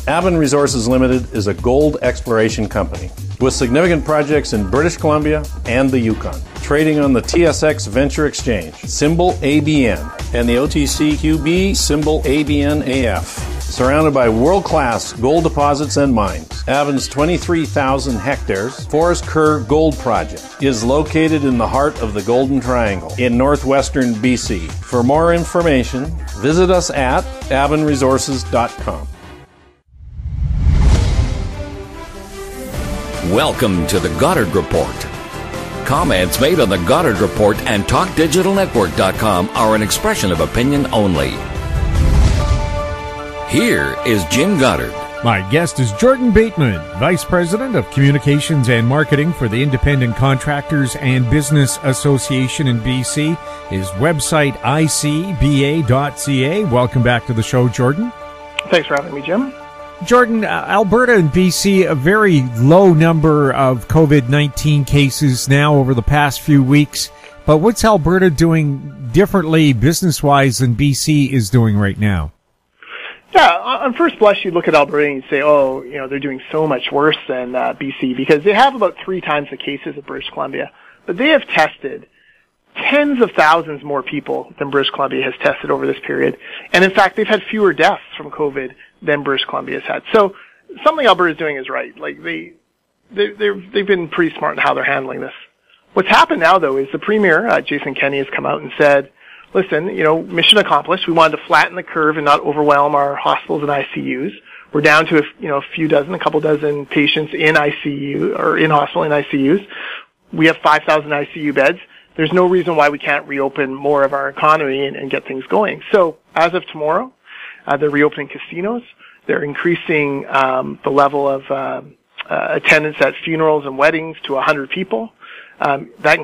Bateman Resources Limited is a gold exploration company with significant projects in British Columbia and the Yukon, trading on the TSX Venture Exchange, symbol ABN, and the OTCQB, symbol ABNAF. Surrounded by world-class gold deposits and mines, Bateman's 23,000 hectares Forest Kerr Gold Project is located in the heart of the Golden Triangle in northwestern BC. For more information, visit us at batemanresources.com. Welcome to the Goddard Report. Comments made on the Goddard Report and TalkDigitalNetwork.com are an expression of opinion only. Here is Jim Goddard. My guest is Jordan Bateman, Vice President of Communications and Marketing for the Independent Contractors and Business Association in BC. His website, icba.ca. Welcome back to the show, Jordan. Thanks for having me, Jim. Jordan, Alberta and BC, a very low number of COVID-19 cases now over the past few weeks. But what's Alberta doing differently business-wise than BC is doing right now? Yeah, on first blush, you look at Alberta and you say, oh, you know, they're doing so much worse than BC because they have about 3 times the cases of British Columbia. But they have tested tens of thousands more people than British Columbia has tested over this period. And in fact, they've had fewer deaths from COVID than British Columbia has had. So something Alberta is doing is right. Like they've been pretty smart in how they're handling this. What's happened now, though, is the Premier, Jason Kenney, has come out and said, listen, you know, mission accomplished. We wanted to flatten the curve and not overwhelm our hospitals and ICUs. We're down to a couple dozen patients in ICU or in hospital in ICUs. We have 5,000 ICU beds. There's no reason why we can't reopen more of our economy and get things going. So as of tomorrow, they're reopening casinos. They're increasing the level of attendance at funerals and weddings to 100 people. That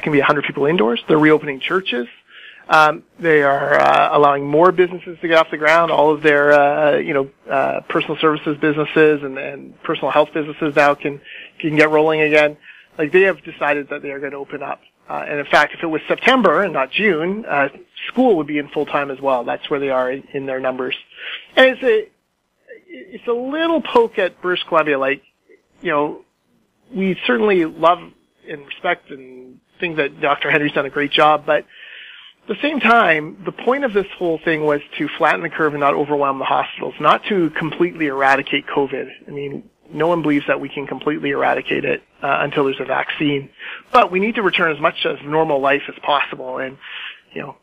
can be 100 people indoors. They're reopening churches. They are allowing more businesses to get off the ground. All of their personal services businesses and personal health businesses now can get rolling again. Like they have decided that they are going to open up. And in fact, if it was September and not June, school would be in full time as well. That's where they are in their numbers. And it's a little poke at British Columbia. Like, you know, we certainly love and respect and think that Dr. Henry's done a great job, but at the same time, the point of this whole thing was to flatten the curve and not overwhelm the hospitals, not to completely eradicate COVID. I mean, no one believes that we can completely eradicate it until there's a vaccine. But we need to return as much of normal life as possible. And, you know,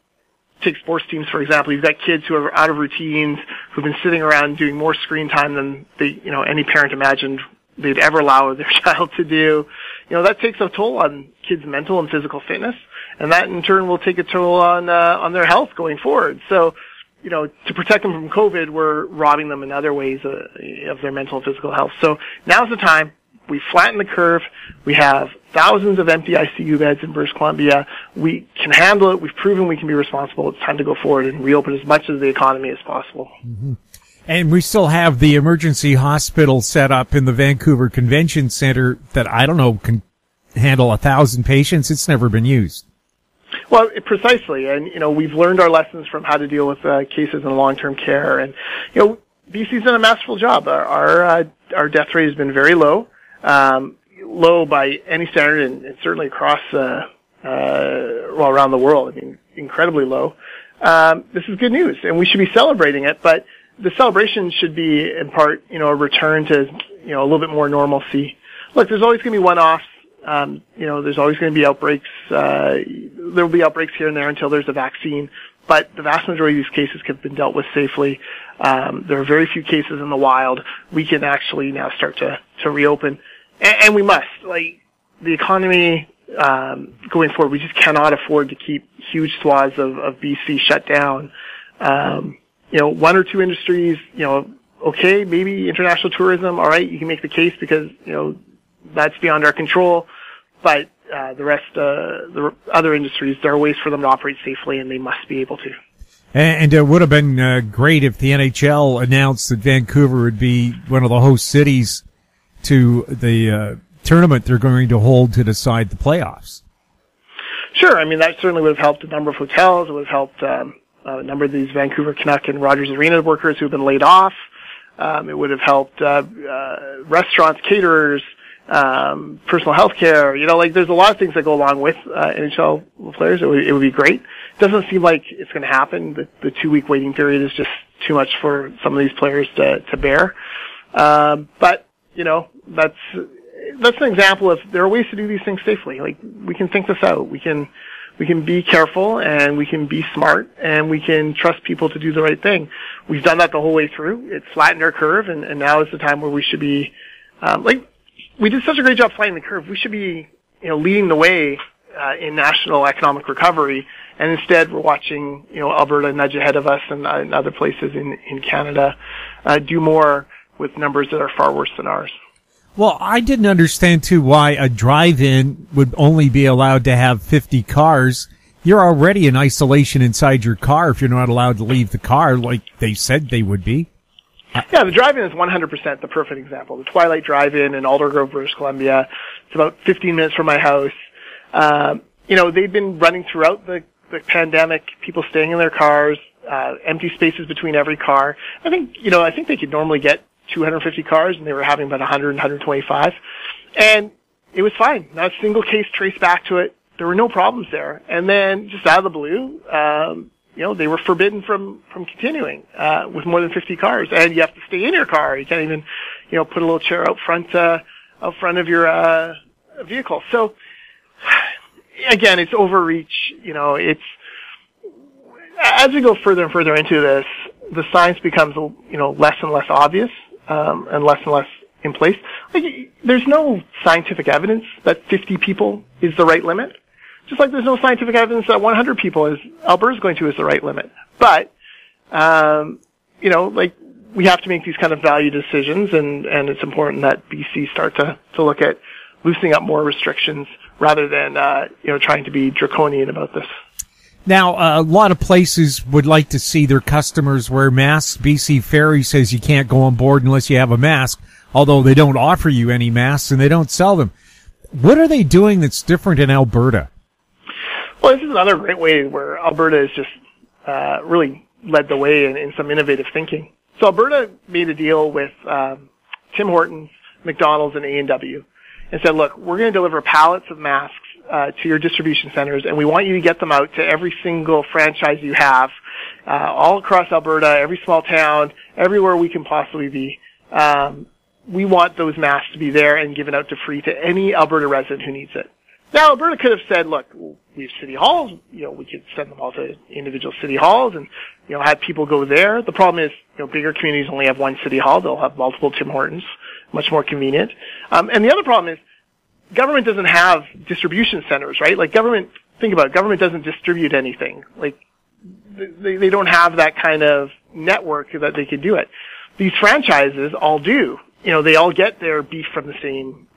take sports teams, for example. You've got kids who are out of routines, who've been sitting around doing more screen time than any parent imagined they'd ever allow their child to do. You know, that takes a toll on kids' mental and physical fitness. And that in turn will take a toll on their health going forward. So, you know, to protect them from COVID, we're robbing them in other ways of their mental and physical health. So now's the time. We flatten the curve. We have thousands of empty ICU beds in British Columbia. We can handle it. We've proven we can be responsible. It's time to go forward and reopen as much of the economy as possible. Mm-hmm. And we still have the emergency hospital set up in the Vancouver Convention Center that, I don't know, can handle 1,000 patients. It's never been used. Well, precisely. And, you know, we've learned our lessons from how to deal with cases in long-term care. And, you know, BC's done a masterful job. Our death rate has been very low, low by any standard and certainly across, around the world. I mean, incredibly low. This is good news and we should be celebrating it, but the celebration should be in part, you know, a return to, you know, a little bit more normalcy. Look, there's always going to be one-offs. You know, there's always going to be outbreaks. There will be outbreaks here and there until there's a vaccine, but the vast majority of these cases have been dealt with safely. There are very few cases in the wild. We can actually now start to reopen, and we must. Like, the economy, going forward, we just cannot afford to keep huge swaths of BC shut down. You know, 1 or 2 industries, you know, okay, maybe international tourism, all right, you can make the case because, you know, that's beyond our control. But the rest, the other industries, there are ways for them to operate safely, and they must be able to. And it would have been great if the NHL announced that Vancouver would be one of the host cities to the tournament they're going to hold to decide the playoffs. Sure. I mean, that certainly would have helped a number of hotels. It would have helped a number of these Vancouver Canuck and Rogers Arena workers who have been laid off. It would have helped restaurants, caterers, personal health care. There's a lot of things that go along with NHL players. It would be great. It doesn't seem like it's going to happen. The 2-week waiting period is just too much for some of these players to bear. But that's an example of there are ways to do these things safely. Like, we can think this out. We can be careful, and we can be smart, and we can trust people to do the right thing. We've done that the whole way through. It's flattened our curve, and now is the time where we should be, we did such a great job flattening the curve. We should be, leading the way, in national economic recovery, and instead we're watching, Alberta nudge ahead of us and other places in Canada, do more with numbers that are far worse than ours. Well, I didn't understand, too, why a drive-in would only be allowed to have 50 cars. You're already in isolation inside your car if you're not allowed to leave the car like they said they would be. Yeah, the drive-in is 100% the perfect example. The Twilight DriveIn in Aldergrove, British Columbia. It's about 15 minutes from my house. They've been running throughout the pandemic, people staying in their cars, empty spaces between every car. I think they could normally get 250 cars, and they were having about 100, 125. And it was fine. Not a single case traced back to it. There were no problems there. And then, just out of the blue, they were forbidden from continuing, with more than 50 cars. And you have to stay in your car. You can't even, put a little chair out front of your, vehicle. So, again, it's overreach. As we go further and further into this, the science becomes, less and less obvious. And less in place. There's no scientific evidence that 50 people is the right limit. Just like there's no scientific evidence that 100 people is Alberta's going to is the right limit. But, we have to make these kind of value decisions, and it's important that BC start to look at loosening up more restrictions rather than, trying to be draconian about this. Now, a lot of places would like to see their customers wear masks. BC Ferry says you can't go on board unless you have a mask, although they don't offer you any masks and they don't sell them. What are they doing that's different in Alberta? Well, this is another great way where Alberta has just really led the way in some innovative thinking. So Alberta made a deal with Tim Hortons, McDonald's, and A&W and said, look, we're going to deliver pallets of masks to your distribution centers, and we want you to get them out to every single franchise you have, all across Alberta, every small town, everywhere we can possibly be. We want those masks to be there and given out to free to any Alberta resident who needs it. Now, Alberta could have said, look, we have city halls, we could send them all to individual city halls and, have people go there. The problem is, bigger communities only have one city hall. They'll have multiple Tim Hortons, much more convenient. And the other problem is, government doesn't have distribution centers, right? Think about it, government doesn't distribute anything. They don't have that kind of network that they could do it. These franchises all do. They all get their beef from the same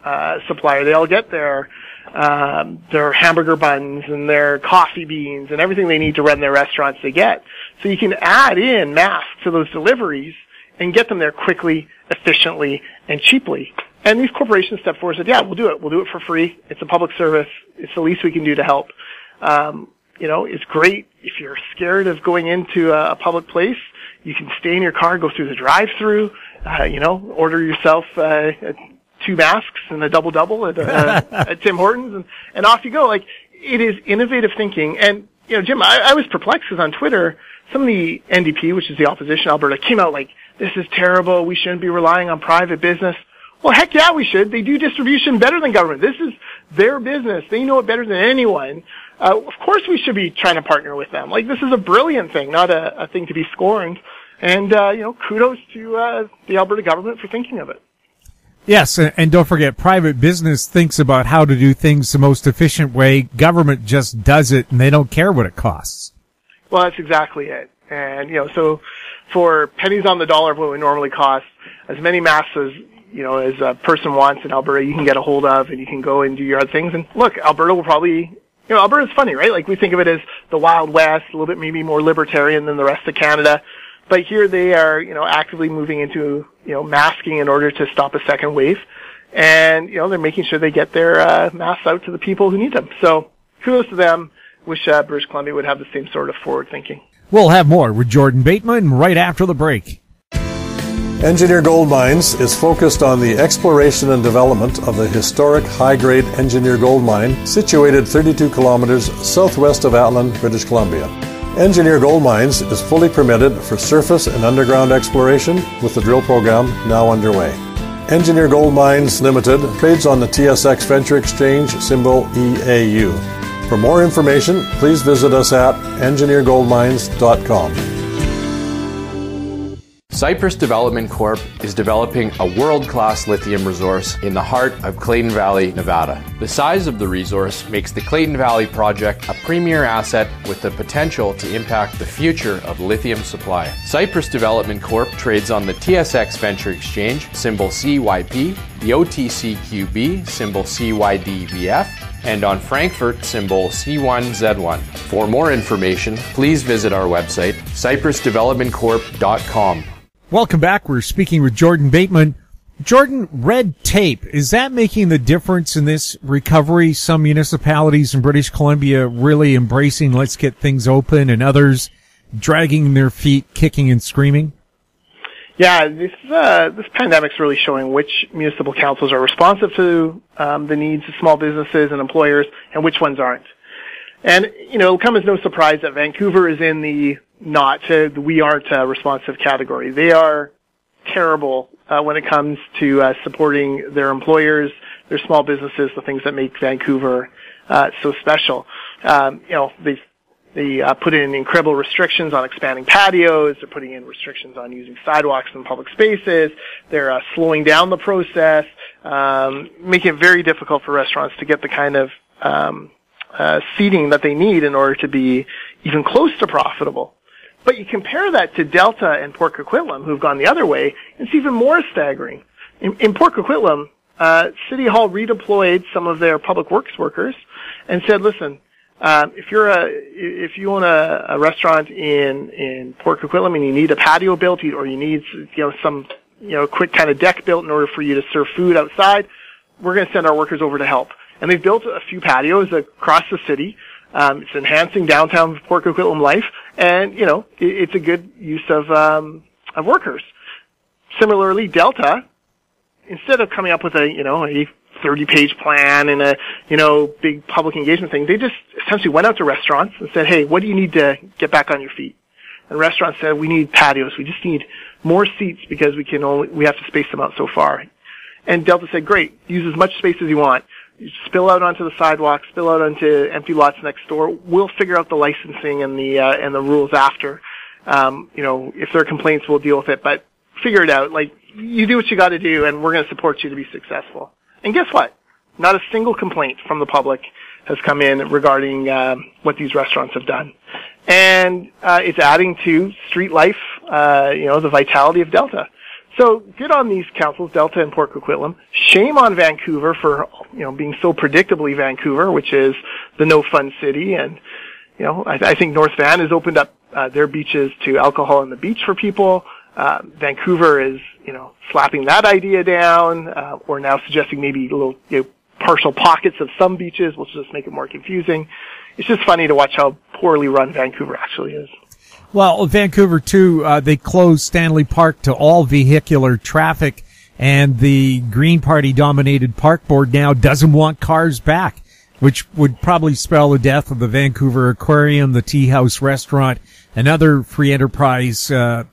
supplier. They all get their hamburger buns and their coffee beans and everything they need to run their restaurants they get. So you can add in masks to those deliveries and get them there quickly, efficiently, and cheaply. And these corporations stepped forward and said, yeah, we'll do it. We'll do it for free. It's a public service. It's the least we can do to help. It's great if you're scared of going into a public place. You can stay in your car, go through the drive-through, order yourself 2 masks and a double-double at Tim Hortons, and off you go. It is innovative thinking. And, Jim, I was perplexed because on Twitter, some of the NDP, which is the opposition Alberta, came out like, this is terrible. We shouldn't be relying on private business. Well, heck yeah, we should. They do distribution better than government. This is their business. They know it better than anyone. Of course we should be trying to partner with them. This is a brilliant thing, not a thing to be scorned. And, kudos to the Alberta government for thinking of it. Yes, and don't forget, private business thinks about how to do things the most efficient way. Government just does it, and they don't care what it costs. Well, that's exactly it. And, so for pennies on the dollar of what it would normally cost, as many masks as a person wants in Alberta, you can get a hold of, and you can go and do your other things. And look, Alberta will probably, Alberta's funny, right? We think of it as the Wild West, a little bit maybe more libertarian than the rest of Canada. But here they are, actively moving into, masking in order to stop a second wave. And, they're making sure they get their masks out to the people who need them. So kudos to them. Wish British Columbia would have the same sort of forward thinking. We'll have more with Jordan Bateman right after the break. Engineer Gold Mines is focused on the exploration and development of the historic high-grade Engineer Gold Mine situated 32 kilometers southwest of Atlan, British Columbia. Engineer Gold Mines is fully permitted for surface and underground exploration with the drill program now underway. Engineer Gold Mines Limited trades on the TSX Venture Exchange, symbol EAU. For more information, please visit us at engineergoldmines.com. Cypress Development Corp. is developing a world-class lithium resource in the heart of Clayton Valley, Nevada. The size of the resource makes the Clayton Valley project a premier asset with the potential to impact the future of lithium supply. Cypress Development Corp. trades on the TSX Venture Exchange, symbol CYP, the OTCQB, symbol CYDVF, and on Frankfurt, symbol C1Z1. For more information, please visit our website, cypressdevelopmentcorp.com. Welcome back. We're speaking with Jordan Bateman. Jordan, red tape, is that making the difference in this recovery? Some municipalities in British Columbia really embracing let's get things open, and others dragging their feet, kicking and screaming? Yeah, this pandemic's really showing which municipal councils are responsive to the needs of small businesses and employers and which ones aren't. And, it'll come as no surprise that Vancouver is in the we aren't responsive category. They are terrible when it comes to supporting their employers, their small businesses, the things that make Vancouver so special. They put in incredible restrictions on expanding patios. They're putting in restrictions on using sidewalks and public spaces. They're slowing down the process, making it very difficult for restaurants to get the kind of seating that they need in order to be even close to profitable. But you compare that to Delta and Port Coquitlam, who've gone the other way, and it's even more staggering. In Port Coquitlam, City Hall redeployed some of their public works workers and said, listen, if you own a restaurant in Port Coquitlam and you need a patio built, or you need some quick kind of deck built in order for you to serve food outside, we're going to send our workers over to help. And they've built a few patios across the city. It's enhancing downtown Port Coquitlam life, and it's a good use of workers. Similarly, Delta, instead of coming up with a 30-page plan and a big public engagement thing, they just essentially went out to restaurants and said, hey, what do you need to get back on your feet? And restaurants said, we need patios. We just need more seats because we have to space them out so far. And Delta said, great, use as much space as you want. You spill out onto the sidewalk, spill out onto empty lots next door. We'll figure out the licensing and the rules after. If there are complaints, we'll deal with it, but figure it out. Like, you do what you got to do, and we're going to support you to be successful. And guess what? Not a single complaint from the public has come in regarding what these restaurants have done. And it's adding to street life, the vitality of Delta. So good on these councils, Delta and Port Coquitlam. Shame on Vancouver for, being so predictably Vancouver, which is the no-fun city. And, I think North Van has opened up their beaches to alcohol on the beach for people. Vancouver is, slapping that idea down, or now suggesting maybe little, partial pockets of some beaches, which will just make it more confusing. It's just funny to watch how poorly run Vancouver actually is. Well, Vancouver, too, they closed Stanley Park to all vehicular traffic, and the Green Party-dominated park board now doesn't want cars back, which would probably spell the death of the Vancouver Aquarium, the Tea House restaurant, and other free enterprise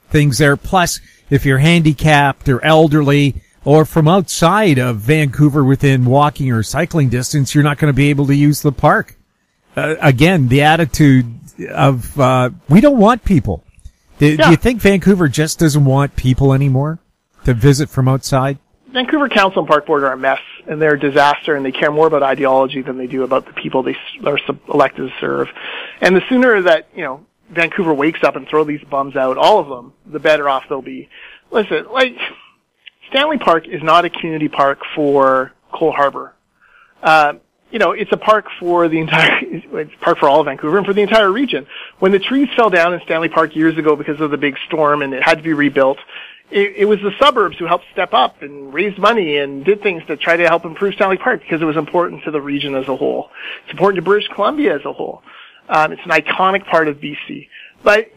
things there. Plus, if you're handicapped or elderly or from outside of Vancouver within walking or cycling distance, you're not going to be able to use the park. Again, the attitude of we don't want people. Do you think Vancouver just doesn't want people anymore to visit from outside? Vancouver Council and Park Board are a mess, and they're a disaster, and they care more about ideology than they do about the people they are elected to serve. And the sooner that, Vancouver wakes up and throw these bums out, all of them, the better off they'll be. Listen, Stanley Park is not a community park for Cole Harbour. It's a park for it's a park for all of Vancouver and for the entire region. When the trees fell down in Stanley Park years ago because of the big storm and it had to be rebuilt, it was the suburbs who helped step up and raised money and did things to try to help improve Stanley Park because it was important to the region as a whole. It's important to British Columbia as a whole. It's an iconic part of BC. But,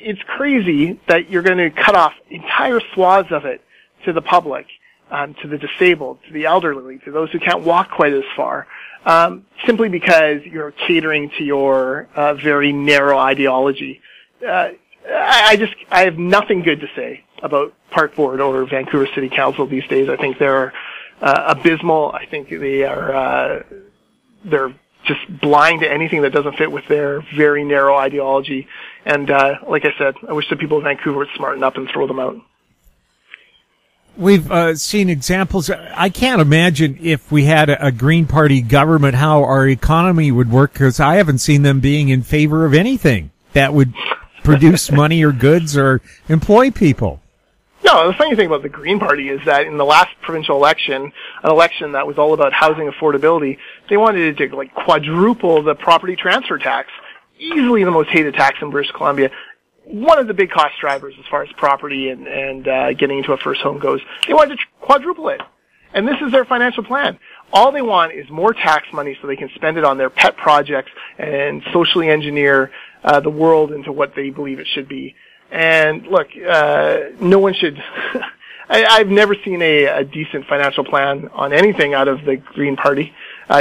it's crazy that you're going to cut off entire swaths of it to the public, to the disabled, to the elderly, to those who can't walk quite as far, simply because you're catering to your very narrow ideology. I have nothing good to say about Park Board or Vancouver City Council these days. I think they're abysmal. I think they're just blind to anything that doesn't fit with their very narrow ideology. And like I said, I wish the people of Vancouver would smarten up and throw them out. We've seen examples. I can't imagine if we had a Green Party government how our economy would work, because I haven't seen them being in favor of anything that would produce money or goods or employ people. No, the funny thing about the Green Party is that in the last provincial election, an election that was all about housing affordability, they wanted to like quadruple the property transfer tax, easily the most hated tax in British Columbia. One of the big cost drivers as far as property and getting into a first home goes. They wanted to quadruple it. And this is their financial plan. All they want is more tax money so they can spend it on their pet projects and socially engineer the world into what they believe it should be. And look, no one should... I've never seen a decent financial plan on anything out of the Green Party.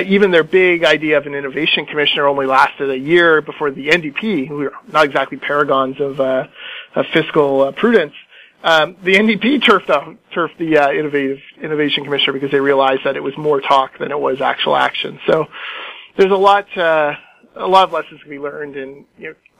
Even their big idea of an innovation commissioner only lasted a year before the NDP, who are not exactly paragons of fiscal prudence, the NDP turfed the innovation commissioner because they realized that it was more talk than it was actual action. So there's a lot of lessons to be learned. And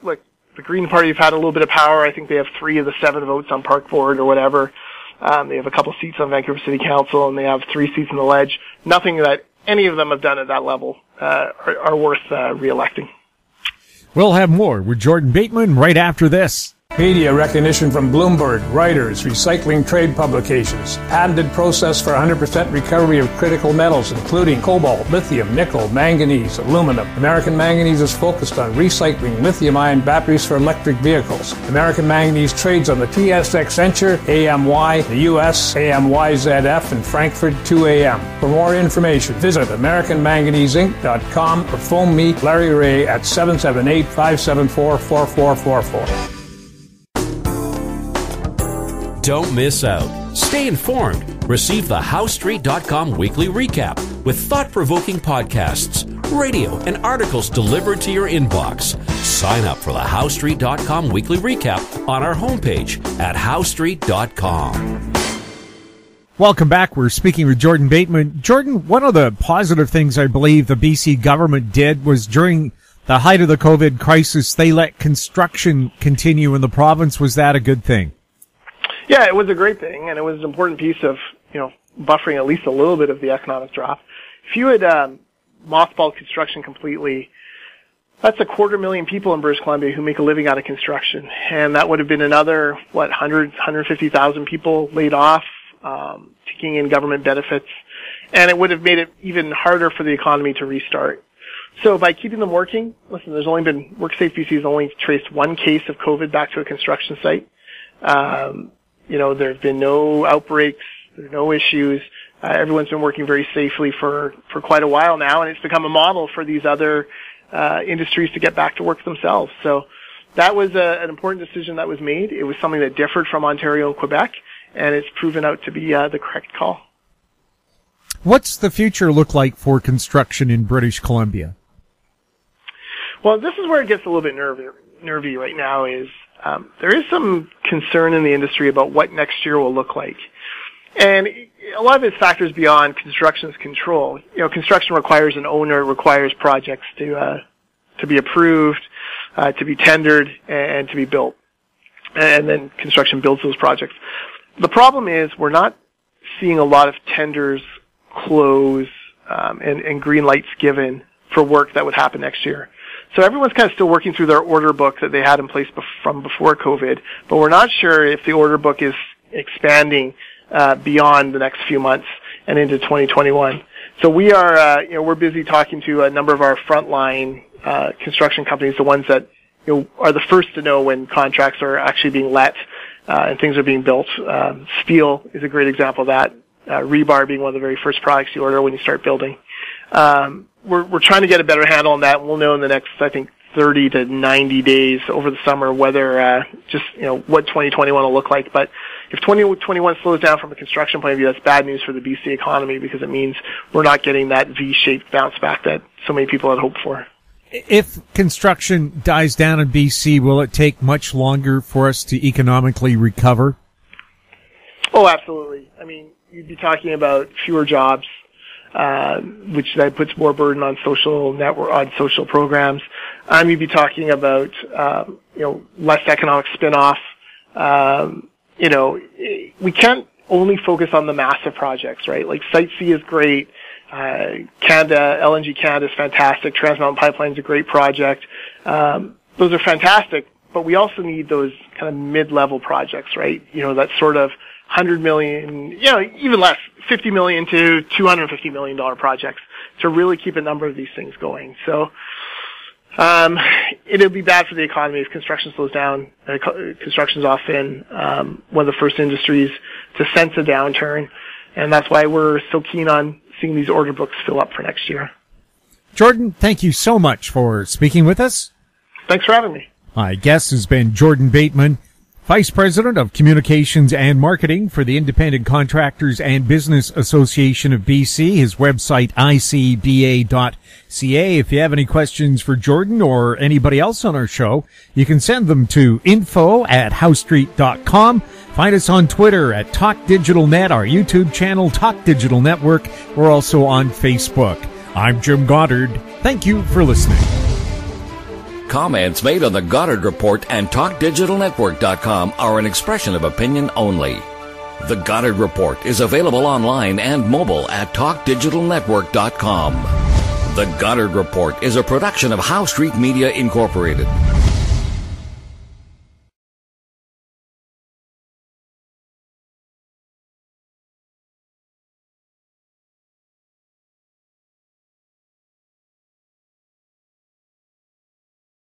look, the Green Party have had a little bit of power. I think they have 3 of the 7 votes on Park Board or whatever. They have a couple seats on Vancouver City Council, and they have 3 seats in the Ledge. Nothing that any of them have done at that level are worth re-electing. We'll have more with Jordan Bateman right after this. Media recognition from Bloomberg, Reuters, recycling trade publications, patented process for 100% recovery of critical metals, including cobalt, lithium, nickel, manganese, aluminum. American Manganese is focused on recycling lithium-ion batteries for electric vehicles. American Manganese trades on the TSX Venture, AMY, the US, AMYZF, and Frankfurt 2AM. For more information, visit AmericanManganeseInc.com or phone me, Larry Ray, at 778-574-4444. Don't miss out. Stay informed. Receive the HowStreet.com weekly recap with thought-provoking podcasts, radio, and articles delivered to your inbox. Sign up for the HowStreet.com weekly recap on our homepage at HowStreet.com. Welcome back. We're speaking with Jordan Bateman. Jordan, one of the positive things I believe the BC government did was during the height of the COVID crisis, they let construction continue in the province. Was that a good thing? Yeah, it was a great thing, and it was an important piece of, buffering at least a little bit of the economic drop. If you had mothballed construction completely, that's 250,000 people in British Columbia who make a living out of construction, and that would have been another, 150,000 people laid off, taking in government benefits, and it would have made it even harder for the economy to restart. So by keeping them working, listen, WorkSafe BC has only traced 1 case of COVID back to a construction site. There have been no outbreaks, there's no issues. Everyone's been working very safely for quite a while now, and it's become a model for these other industries to get back to work themselves. So that was an important decision that was made. It was something that differed from Ontario and Quebec, and it's proven out to be the correct call. What's the future look like for construction in British Columbia? Well, this is where it gets a little bit nervy right now is there is some concern in the industry about what next year will look like. And a lot of it factors beyond construction's control. Construction requires an owner, requires projects to be approved, to be tendered, and to be built. And then construction builds those projects. The problem is we're not seeing a lot of tenders close and green lights given for work that would happen next year. So everyone's kind of still working through their order book that they had in place from before COVID, but we're not sure if the order book is expanding beyond the next few months and into 2021. So we are, we're busy talking to a number of our frontline construction companies, the ones that are the first to know when contracts are actually being let and things are being built. Steel is a great example of that. Rebar being one of the very first products you order when you start building. We're trying to get a better handle on that, and we'll know in the next, I think, 30 to 90 days over the summer whether what 2021 will look like. But if 2021 slows down from a construction point of view, that's bad news for the BC economy because it means we're not getting that V-shaped bounce back that so many people had hoped for. If construction dies down in BC, will it take much longer for us to economically recover? Oh, absolutely. I mean, you'd be talking about fewer jobs, which then puts more burden on social programs. You'd be talking about, less economic spin-off. We can't only focus on the massive projects, right? Like Site C is great. LNG Canada is fantastic. Trans Mountain Pipeline is a great project. Those are fantastic, but we also need those kind of mid-level projects, right? That sort of $100 million, even less, $50 million to $250 million projects to really keep a number of these things going. So, it'll be bad for the economy if construction slows down. Construction's often, one of the first industries to sense a downturn. And that's why we're so keen on seeing these order books fill up for next year. Jordan, thank you so much for speaking with us. Thanks for having me. My guest has been Jordan Bateman, Vice President of Communications and Marketing for the Independent Contractors and Business Association of BC. His website, icba.ca. If you have any questions for Jordan or anybody else on our show, you can send them to info@housestreet.com. Find us on Twitter at TalkDigitalNet, our YouTube channel, Talk Digital Network. We're also on Facebook. I'm Jim Goddard. Thank you for listening. Comments made on the Goddard Report and TalkDigitalNetwork.com are an expression of opinion only. The Goddard Report is available online and mobile at TalkDigitalNetwork.com. The Goddard Report is a production of House Street Media Incorporated.